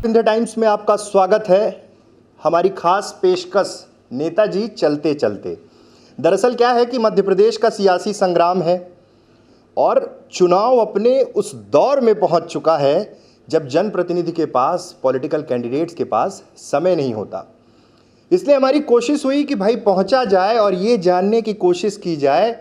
India times में आपका स्वागत है। हमारी खास पेशकश नेताजी चलते चलते। दरअसल क्या है कि मध्य प्रदेश का सियासी संग्राम है और चुनाव अपने उस दौर में पहुंच चुका है जब जनप्रतिनिधि के पास, पॉलिटिकल कैंडिडेट्स के पास समय नहीं होता। इसलिए हमारी कोशिश हुई कि भाई पहुंचा जाए और ये जानने की कोशिश की जाए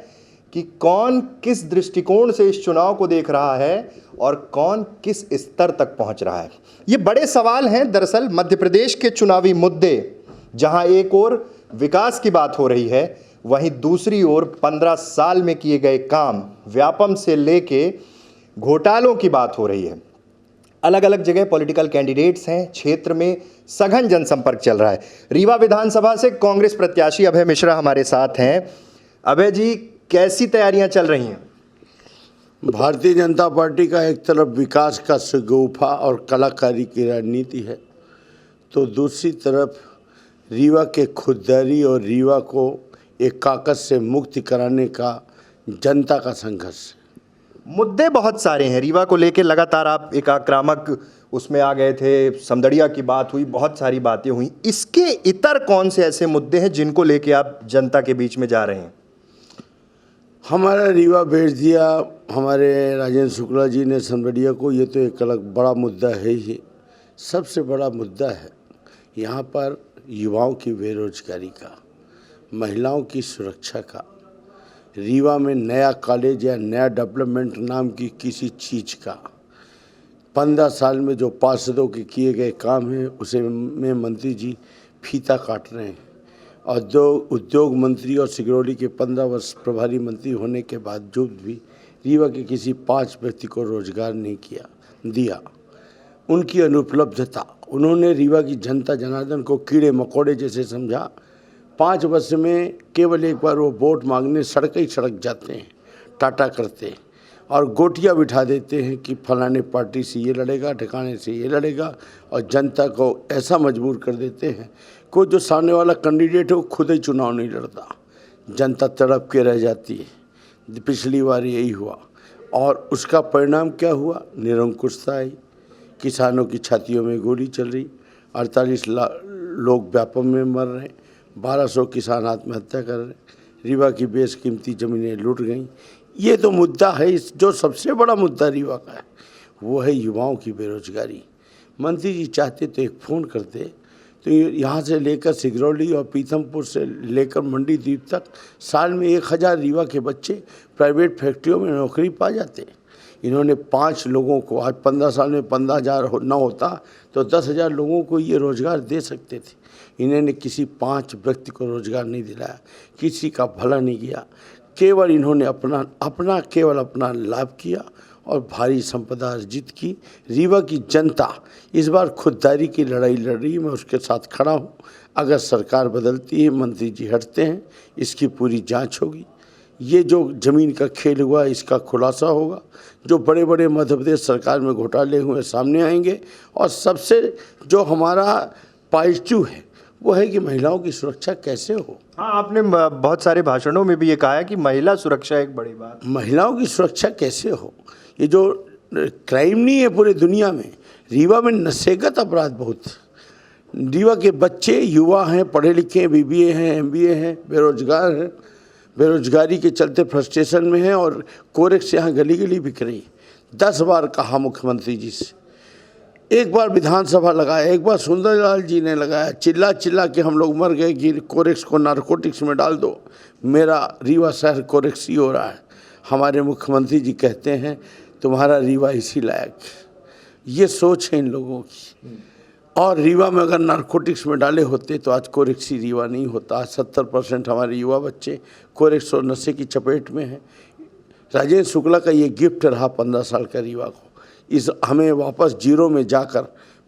कि कौन किस दृष्टिकोण से इस चुनाव को देख रहा है और कौन किस स्तर तक पहुंच रहा है। ये बड़े सवाल हैं दरअसल मध्य प्रदेश के चुनावी मुद्दे, जहां एक ओर विकास की बात हो रही है, वहीं दूसरी ओर 15 साल में किए गए काम, व्यापम से लेके घोटालों की बात हो रही है। अलग अलग जगह पॉलिटिकल कैंडिडेट्स हैं, क्षेत्र में सघन जनसंपर्क चल रहा है। रीवा विधानसभा से कांग्रेस प्रत्याशी अभय मिश्रा हमारे साथ हैं। अभय जी, कैसी तैयारियां चल रही हैं? भारतीय जनता पार्टी का एक तरफ विकास का शगुफा और कलाकारी की रणनीति है, तो दूसरी तरफ रीवा के खुददारी और रीवा को एक काकस से मुक्ति कराने का जनता का संघर्ष। मुद्दे बहुत सारे हैं रीवा को लेकर, लगातार आप एक आक्रामक उसमें आ गए थे, समदड़िया की बात हुई, बहुत सारी बातें हुई। इसके इतर कौन से ऐसे मुद्दे हैं जिनको लेके आप जनता के बीच में जा रहे हैं? हमारा रीवा भेज दिया हमारे राजेंद्र शुक्ला जी ने समदड़िया को, ये तो एक अलग बड़ा मुद्दा है ही। सबसे बड़ा मुद्दा है यहाँ पर युवाओं की बेरोजगारी का, महिलाओं की सुरक्षा का, रीवा में नया कॉलेज या नया डेवलपमेंट नाम की किसी चीज़ का। 15 साल में जो पार्षदों के किए गए काम हैं उसे में मंत्री जी फीता काट रहे हैं। और जो उद्योग मंत्री और सिगरौली के 15 वर्ष प्रभारी मंत्री होने के बावजूद भी रीवा के किसी 5 व्यक्ति को रोजगार नहीं दिया। उनकी अनुपलब्धता, उन्होंने रीवा की जनता जनार्दन को कीड़े मकोड़े जैसे समझा। 5 वर्ष में केवल एक बार वो वोट मांगने सड़क ही सड़क जाते हैं, टाटा करते हैं और गोटियां बिठा देते हैं कि फलाने पार्टी से ये लड़ेगा, ठिकाने से ये लड़ेगा, और जनता को ऐसा मजबूर कर देते हैं को जो सामने वाला कैंडिडेट है वो खुद ही चुनाव नहीं लड़ता, जनता तड़प के रह जाती है। पिछली बार यही हुआ और उसका परिणाम क्या हुआ? निरंकुशता आई, किसानों की छातियों में गोली चल रही, 48 लोग व्यापम में मर रहे, 1200 किसान आत्महत्या कर रहे, रीवा की बेशकीमती ज़मीनें लूट गई। ये तो मुद्दा है। जो सबसे बड़ा मुद्दा रीवा का है वो है युवाओं की बेरोजगारी। मंत्री जी चाहते तो एक फ़ोन करते तो यहाँ से लेकर सिगरौली और पीथमपुर से लेकर मंडी द्वीप तक साल में 1000 रीवा के बच्चे प्राइवेट फैक्ट्रियों में नौकरी पा जाते। इन्होंने 5 लोगों को, आज 15 साल में 15,000 न होता तो 10,000 लोगों को ये रोज़गार दे सकते थे। इन्होंने किसी 5 व्यक्ति को रोज़गार नहीं दिलाया, किसी का भला नहीं किया, केवल इन्होंने अपना लाभ किया और भारी संपदा अर्जित की। रीवा की जनता इस बार खुददारी की लड़ाई लड़ रही है, मैं उसके साथ खड़ा हूँ। अगर सरकार बदलती है, मंत्री जी हटते हैं, इसकी पूरी जांच होगी। ये जो ज़मीन का खेल हुआ इसका खुलासा होगा। जो बड़े बड़े मध्य प्रदेश सरकार में घोटाले हुए सामने आएंगे और सबसे जो हमारा पॉजिटिव है वो है कि महिलाओं की सुरक्षा कैसे हो। हाँ, आपने बहुत सारे भाषणों में भी ये कहा है कि महिला सुरक्षा एक बड़ी बात। महिलाओं की सुरक्षा कैसे हो? ये जो क्राइम नहीं है पूरे दुनिया में, रीवा में नशेगत अपराध बहुत। रीवा के बच्चे युवा हैं, पढ़े लिखे हैं, BBA हैं, MBA हैं, बेरोजगार हैं, बेरोजगारी के चलते फ्रस्ट्रेशन में हैं और कोरेक्स यहाँ गली गली बिक रही। 10 बार कहा मुख्यमंत्री जी से, एक बार विधानसभा लगाया, एक बार सुंदरलाल जी ने लगाया, चिल्ला चिल्ला के हम लोग मर गए कि कोरेक्स को नारकोटिक्स में डाल दो। मेरा रीवा शहर कोरेक्स ही हो रहा है। हमारे मुख्यमंत्री जी कहते हैं तुम्हारा रीवा इसी लायक। ये सोच है इन लोगों की। और रीवा में अगर नारकोटिक्स में डाले होते तो आज कोरेक्स ही रीवा नहीं होता। आज 70% हमारे युवा बच्चे कोरेक्स और नशे की चपेट में हैं। राजेंद्र शुक्ला का ये गिफ्ट रहा 15 साल का रीवा को। हमें वापस जीरो में जाकर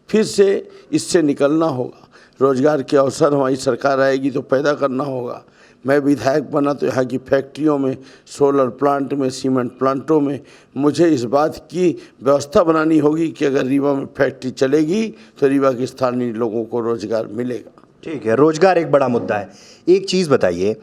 फिर से इससे निकलना होगा। रोजगार के अवसर हमारी सरकार आएगी तो पैदा करना होगा। मैं विधायक बना तो यहाँ की फैक्ट्रियों में, सोलर प्लांट में, सीमेंट प्लांटों में मुझे इस बात की व्यवस्था बनानी होगी कि अगर रीवा में फैक्ट्री चलेगी तो रीवा के स्थानीय लोगों को रोजगार मिलेगा। ठीक है, रोजगार एक बड़ा मुद्दा है। एक चीज़ बताइए,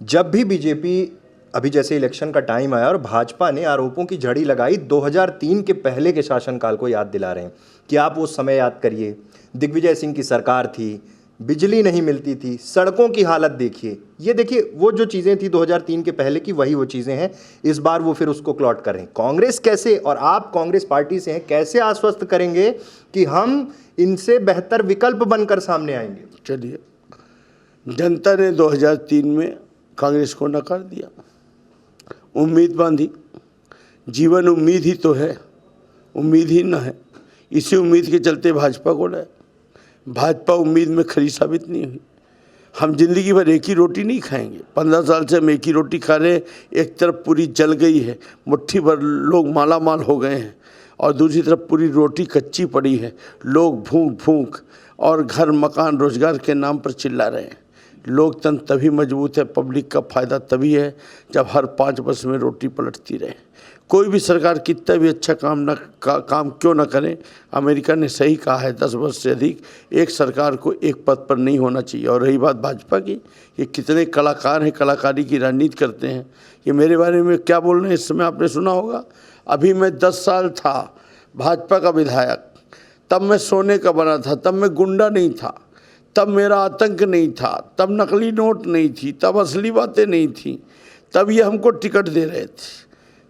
जब भी बीजेपी अभी जैसे इलेक्शन का टाइम आया और भाजपा ने आरोपों की झड़ी लगाई, 2003 के पहले के शासनकाल को याद दिला रहे हैं कि आप वो समय याद करिए, दिग्विजय सिंह की सरकार थी, बिजली नहीं मिलती थी, सड़कों की हालत देखिए। ये देखिए वो जो चीज़ें थी 2003 के पहले की, वही वो चीज़ें हैं। इस बार वो फिर उसको क्लॉट कर रहे हैं। कांग्रेस कैसे, और आप कांग्रेस पार्टी से हैं, कैसे आश्वस्त करेंगे कि हम इनसे बेहतर विकल्प बनकर सामने आएंगे? चलिए, जनता ने 2003 में कांग्रेस को नकार दिया, उम्मीद बांधी। जीवन उम्मीद ही तो है, उम्मीद ही न है। इसी उम्मीद के चलते भाजपा को लाए। भाजपा उम्मीद में खरी साबित नहीं हुई। हम जिंदगी भर एक ही रोटी नहीं खाएंगे। 15 साल से हम एक ही रोटी खा रहे हैं। एक तरफ पूरी जल गई है, मुट्ठी भर लोग माला माल हो गए हैं, और दूसरी तरफ पूरी रोटी कच्ची पड़ी है। लोग भूख भूख और घर मकान रोजगार के नाम पर चिल्ला रहे हैं। लोकतंत्र तभी मजबूत है, पब्लिक का फायदा तभी है जब हर 5 वर्ष में रोटी पलटती रहे। कोई भी सरकार कितना भी अच्छा काम क्यों न करे, अमेरिका ने सही कहा है, 10 वर्ष से अधिक एक सरकार को एक पद पर नहीं होना चाहिए। और रही बात भाजपा की, ये कितने कलाकार हैं, कलाकारी की राजनीति करते हैं। ये मेरे बारे में क्या बोल रहे हैं इस समय आपने सुना होगा। अभी मैं 10 साल था भाजपा का विधायक, तब मैं सोने का बना था, तब मैं गुंडा नहीं था, तब मेरा आतंक नहीं था, तब नकली नोट नहीं थी, तब असली बातें नहीं थी, तब ये हमको टिकट दे रहे थे।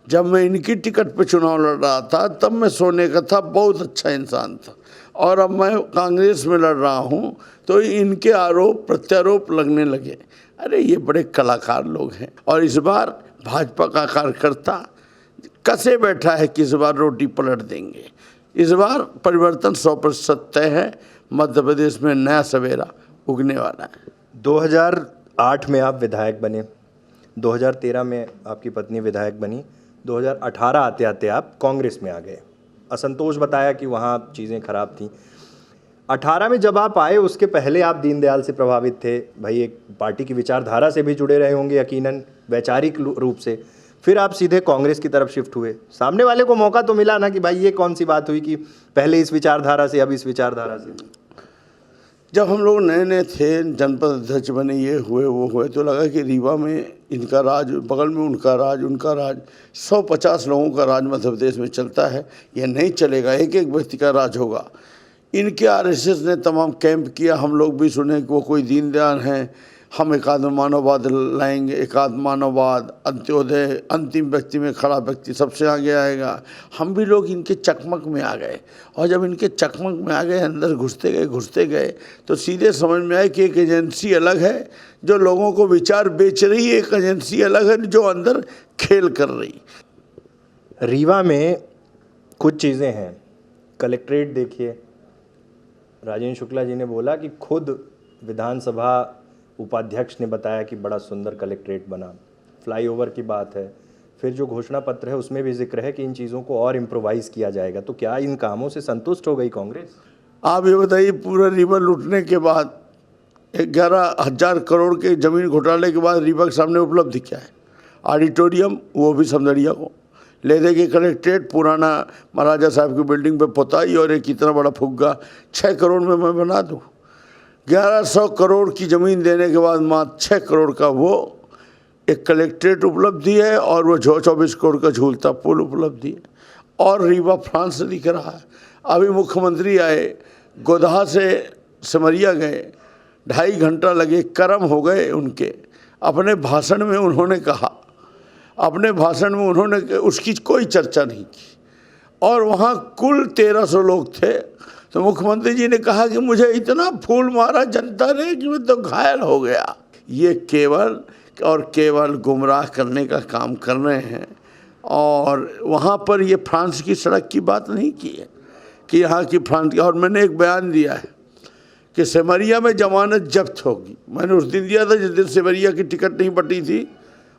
जब मैं इनकी टिकट पे चुनाव लड़ रहा था तब मैं सोने का था, बहुत अच्छा इंसान था। और अब मैं कांग्रेस में लड़ रहा हूँ तो इनके आरोप प्रत्यारोप लगने लगे। अरे ये बड़े कलाकार लोग हैं। और इस बार भाजपा का कार्यकर्ता कसे बैठा है कि इस बार रोटी पलट देंगे। इस बार परिवर्तन 100% तय है। मध्य प्रदेश में नया सवेरा उगने वाला है। 2008 में आप विधायक बने, 2013 में आपकी पत्नी विधायक बनी, 2018 आते आते आप कांग्रेस में आ गए। असंतोष बताया कि वहाँ चीज़ें खराब थीं। 18 में जब आप आए, उसके पहले आप दीनदयाल से प्रभावित थे, भाई एक पार्टी की विचारधारा से भी जुड़े रहे होंगे यकीनन, वैचारिक रूप से। फिर आप सीधे कांग्रेस की तरफ शिफ्ट हुए। सामने वाले को मौका तो मिला ना कि भाई ये कौन सी बात हुई कि पहले इस विचारधारा से अब इस विचारधारा से। जब हम लोग नए नए थे, जनपद अध्यक्ष बने, ये हुए वो हुए, तो लगा कि रीवा में इनका राज, बगल में उनका राज, 150 लोगों का राज मध्य प्रदेश में चलता है। यह नहीं चलेगा, एक एक व्यक्ति का राज होगा। इनके आरएसएस ने तमाम कैंप किया, हम लोग भी सुने कि वो कोई दीनदयाल हैं, हम एकात्म मानववाद लाएंगे, एकात्म मानववाद, अंत्योदय, अंतिम व्यक्ति में खड़ा व्यक्ति सबसे आगे आएगा। हम भी लोग इनके चकमक में आ गए। और जब इनके चकमक में आ गए, अंदर घुसते गए तो सीधे समझ में आया कि एक एजेंसी अलग है जो लोगों को विचार बेच रही है, एक एजेंसी अलग है जो अंदर खेल कर रही। रीवा में कुछ चीज़ें हैं। कलेक्ट्रेट देखिए, राजेंद्र शुक्ला जी ने बोला कि खुद विधानसभा उपाध्यक्ष ने बताया कि बड़ा सुंदर कलेक्ट्रेट बना। फ्लाईओवर की बात है, फिर जो घोषणा पत्र है उसमें भी जिक्र है कि इन चीज़ों को और इम्प्रोवाइज़ किया जाएगा। तो क्या इन कामों से संतुष्ट हो गई कांग्रेस? आप ये बताइए, पूरा रीवा लूटने के बाद 11,000 करोड़ के जमीन घोटाले के बाद रीवा के सामने उपलब्धि क्या है? ऑडिटोरियम, वो भी समदड़िया को ले दे के, कलेक्ट्रेट पुराना महाराजा साहब की बिल्डिंग पे पुताई, और एक इतना बड़ा फुग्गा 6 करोड़ में मैं बना दूँ। 1100 करोड़ की ज़मीन देने के बाद मात्र 6 करोड़ का वो एक कलेक्ट्रेट उपलब्धि है, और वो 24 करोड़ का झूलता पुल उपलब्धि है। और रीवा फ्रांस से दिख रहा है। अभी मुख्यमंत्री आए, गोदहा से सिमरिया गए, 2.5 घंटा लगे, कर्म हो गए उनके। अपने भाषण में उन्होंने कहा, उसकी कोई चर्चा नहीं की, और वहाँ कुल 1300 लोग थे। तो मुख्यमंत्री जी ने कहा कि मुझे इतना फूल मारा जनता ने कि मैं तो घायल हो गया। ये केवल और केवल गुमराह करने का काम कर रहे हैं। और वहाँ पर ये फ्रांस की सड़क की बात नहीं की है कि यहाँ की फ्रांस की। और मैंने एक बयान दिया है कि सिमरिया में जमानत जब्त होगी। मैंने उस दिन दिया था जिस दिन सिमरिया की टिकट नहीं बटी थी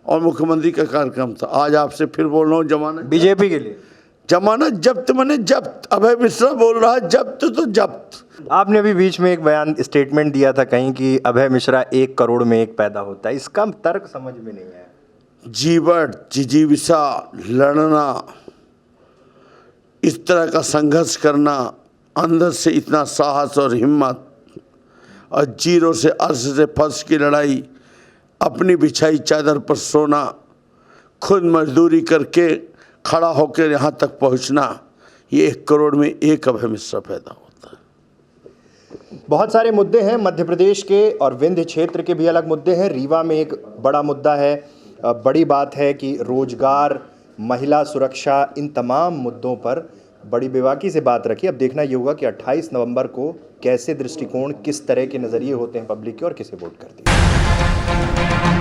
और मुख्यमंत्री का कार्यक्रम था। आज आपसे फिर बोल रहा हूँ, जमानत बीजेपी के लिए जमानत जब्त, मैंने जब्त। अभय मिश्रा बोल रहा है जब्त तो जब्त। आपने अभी बीच में एक बयान स्टेटमेंट दिया था कहीं कि अभय मिश्रा 1 करोड़ में एक पैदा होता है। इसका तर्क समझ में नहीं आया। जीवन, जिजीविसा, लड़ना, इस तरह का संघर्ष करना, अंदर से इतना साहस और हिम्मत, और जीरो से अर्श से फर्श की लड़ाई, अपनी बिछाई चादर पर सोना, खुद मजदूरी करके खड़ा होकर यहाँ तक पहुँचना, ये 1 करोड़ में एक अहम हिस्सा पैदा होता है। बहुत सारे मुद्दे हैं मध्य प्रदेश के, और विंध्य क्षेत्र के भी अलग मुद्दे हैं। रीवा में एक बड़ा मुद्दा है, बड़ी बात है कि रोजगार, महिला सुरक्षा, इन तमाम मुद्दों पर बड़ी बेबाकी से बात रखी। अब देखना ये होगा कि 28 नवंबर को कैसे दृष्टिकोण, किस तरह के नज़रिए होते हैं पब्लिक के और किसे वोट करती है।